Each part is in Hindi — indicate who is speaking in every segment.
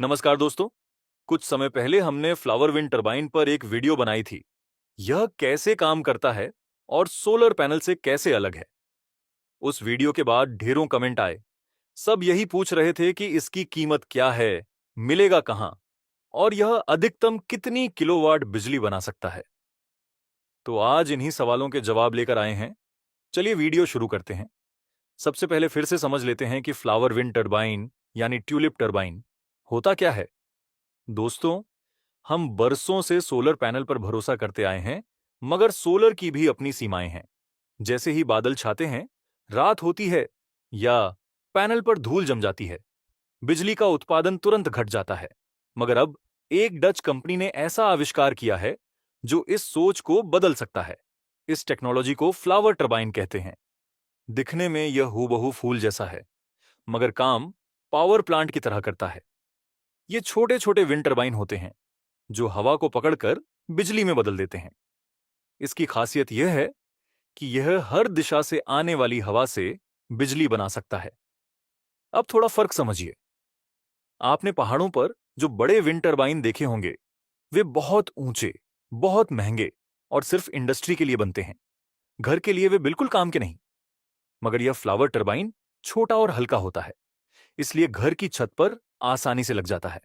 Speaker 1: नमस्कार दोस्तों। कुछ समय पहले हमने फ्लावर विंड टरबाइन पर एक वीडियो बनाई थी। यह कैसे काम करता है और सोलर पैनल से कैसे अलग है। उस वीडियो के बाद ढेरों कमेंट आए। सब यही पूछ रहे थे कि इसकी कीमत क्या है, मिलेगा कहां और यह अधिकतम कितनी किलोवाट बिजली बना सकता है। तो आज इन्हीं सवालों के जवाब लेकर आए हैं। चलिए वीडियो शुरू करते हैं। सबसे पहले फिर से समझ लेते हैं कि फ्लावर विंड टरबाइन यानी ट्यूलिप टरबाइन होता क्या है। दोस्तों, हम बरसों से सोलर पैनल पर भरोसा करते आए हैं, मगर सोलर की भी अपनी सीमाएं हैं। जैसे ही बादल छाते हैं, रात होती है या पैनल पर धूल जम जाती है, बिजली का उत्पादन तुरंत घट जाता है। मगर अब एक डच कंपनी ने ऐसा आविष्कार किया है जो इस सोच को बदल सकता है। इस टेक्नोलॉजी को फ्लावर टरबाइन कहते हैं। दिखने में यह हूबहू फूल जैसा है, मगर काम पावर प्लांट की तरह करता है। ये छोटे छोटे विंड टरबाइन होते हैं जो हवा को पकड़कर बिजली में बदल देते हैं। इसकी खासियत यह है कि यह हर दिशा से आने वाली हवा से बिजली बना सकता है। अब थोड़ा फर्क समझिए। आपने पहाड़ों पर जो बड़े विंड टरबाइन देखे होंगे, वे बहुत ऊंचे, बहुत महंगे और सिर्फ इंडस्ट्री के लिए बनते हैं। घर के लिए वे बिल्कुल काम के नहीं। मगर यह फ्लावर टरबाइन छोटा और हल्का होता है, इसलिए घर की छत पर आसानी से लग जाता है।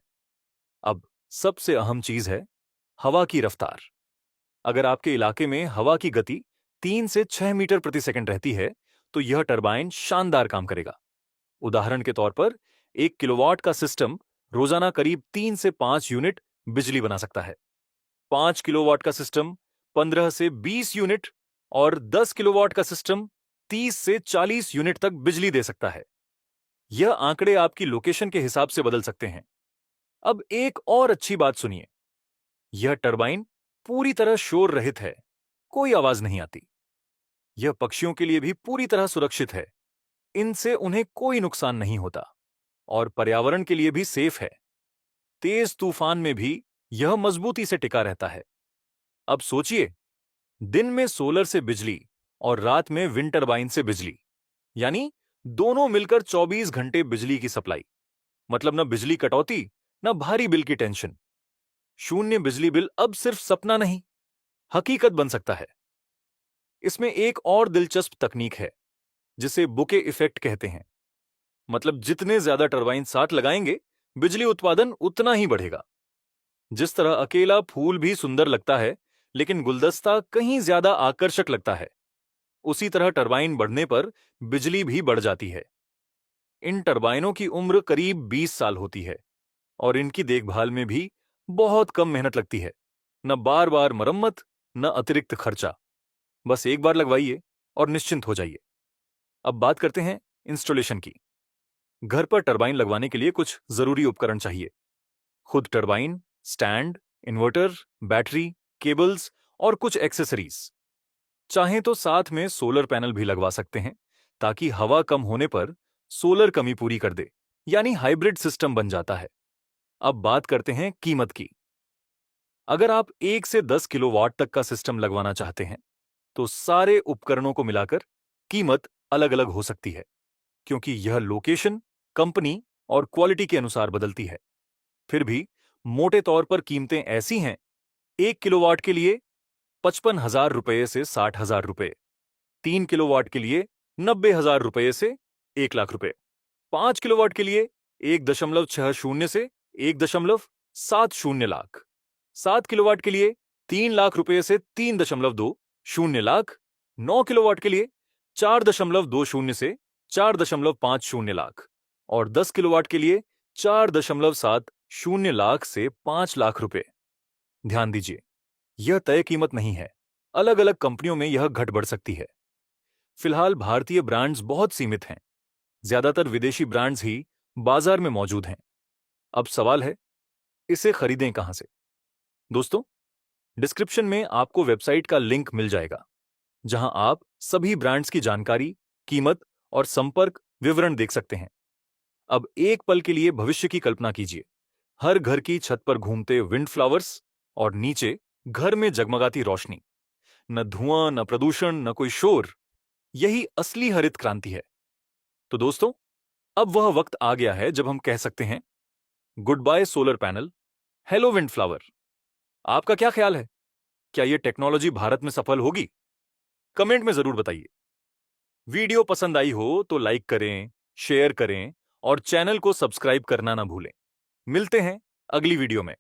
Speaker 1: अब सबसे अहम चीज है हवा की रफ्तार। अगर आपके इलाके में हवा की गति 3 से 6 मीटर प्रति सेकंड रहती है, तो यह टरबाइन शानदार काम करेगा। उदाहरण के तौर पर 1 किलोवाट का सिस्टम रोजाना करीब 3 से 5 यूनिट बिजली बना सकता है। 5 किलोवाट का सिस्टम 15 से 20 यूनिट और 10 किलोवाट का सिस्टम 30 से 40 यूनिट तक बिजली दे सकता है। यह आंकड़े आपकी लोकेशन के हिसाब से बदल सकते हैं। अब एक और अच्छी बात सुनिए। यह टरबाइन पूरी तरह शोर रहित है, कोई आवाज नहीं आती। यह पक्षियों के लिए भी पूरी तरह सुरक्षित है, इनसे उन्हें कोई नुकसान नहीं होता। और पर्यावरण के लिए भी सेफ है। तेज तूफान में भी यह मजबूती से टिका रहता है। अब सोचिए, दिन में सोलर से बिजली और रात में विंड टरबाइन से बिजली, यानी दोनों मिलकर 24 घंटे बिजली की सप्लाई। मतलब न बिजली कटौती, न भारी बिल की टेंशन। शून्य बिजली बिल अब सिर्फ सपना नहीं, हकीकत बन सकता है। इसमें एक और दिलचस्प तकनीक है जिसे बुके इफेक्ट कहते हैं। मतलब जितने ज्यादा टरबाइन साथ लगाएंगे, बिजली उत्पादन उतना ही बढ़ेगा। जिस तरह अकेला फूल भी सुंदर लगता है, लेकिन गुलदस्ता कहीं ज्यादा आकर्षक लगता है, उसी तरह टरबाइन बढ़ने पर बिजली भी बढ़ जाती है। इन टरबाइनों की उम्र करीब 20 साल होती है और इनकी देखभाल में भी बहुत कम मेहनत लगती है। न बार बार मरम्मत, न अतिरिक्त खर्चा। बस एक बार लगवाइए और निश्चिंत हो जाइए। अब बात करते हैं इंस्टॉलेशन की। घर पर टरबाइन लगवाने के लिए कुछ जरूरी उपकरण चाहिए। खुद turbine, stand, inverter, battery, cables और कुछ एक्सेसरीज। चाहें तो साथ में सोलर पैनल भी लगवा सकते हैं, ताकि हवा कम होने पर सोलर कमी पूरी कर दे, यानी हाइब्रिड सिस्टम बन जाता है। अब बात करते हैं कीमत की। अगर आप 1 से 10 किलोवाट तक का सिस्टम लगवाना चाहते हैं, तो सारे उपकरणों को मिलाकर कीमत अलग अलग हो सकती है, क्योंकि यह लोकेशन, कंपनी और क्वालिटी के अनुसार बदलती है। फिर भी मोटे तौर पर कीमतें ऐसी हैं: 1 किलोवाट के लिए 55,000 रुपये से 60,000 रुपये, 3 किलोवाट के लिए 90,000 रुपये से 1 लाख रुपये, 5 किलोवाट के लिए 1.60 से 1.70 लाख, 7 किलोवाट के लिए 3 लाख रुपये से 3.20 लाख, 9 किलोवाट के लिए 4.20 से 4.50 लाख और 10 किलोवाट के लिए 4.70 लाख से 5 लाख रुपए। ध्यान दीजिए, यह तय कीमत नहीं है। अलग अलग कंपनियों में यह घट बढ़ सकती है। फिलहाल भारतीय ब्रांड्स बहुत सीमित हैं। ज्यादातर विदेशी ब्रांड्स ही बाजार में मौजूद हैं। अब सवाल है, इसे खरीदें कहां से? दोस्तों, डिस्क्रिप्शन में आपको वेबसाइट का लिंक मिल जाएगा, जहां आप सभी ब्रांड्स की जानकारी, कीमत और संपर्क विवरण देख सकते हैं। अब एक पल के लिए भविष्य की कल्पना कीजिए। हर घर की छत पर घूमते विंड फ्लावर्स और नीचे घर में जगमगाती रोशनी। न धुआं, न प्रदूषण, न कोई शोर। यही असली हरित क्रांति है। तो दोस्तों, अब वह वक्त आ गया है जब हम कह सकते हैं, good bye solar panel, hello wind flower. आपका क्या ख्याल है? क्या ये टेक्नोलॉजी भारत में सफल होगी? कमेंट में जरूर बताइए। वीडियो पसंद आई हो तो लाइक करें, शेयर करें और चैनल को सब्सक्राइब करना ना भूलें। मिलते हैं अगली वीडियो में।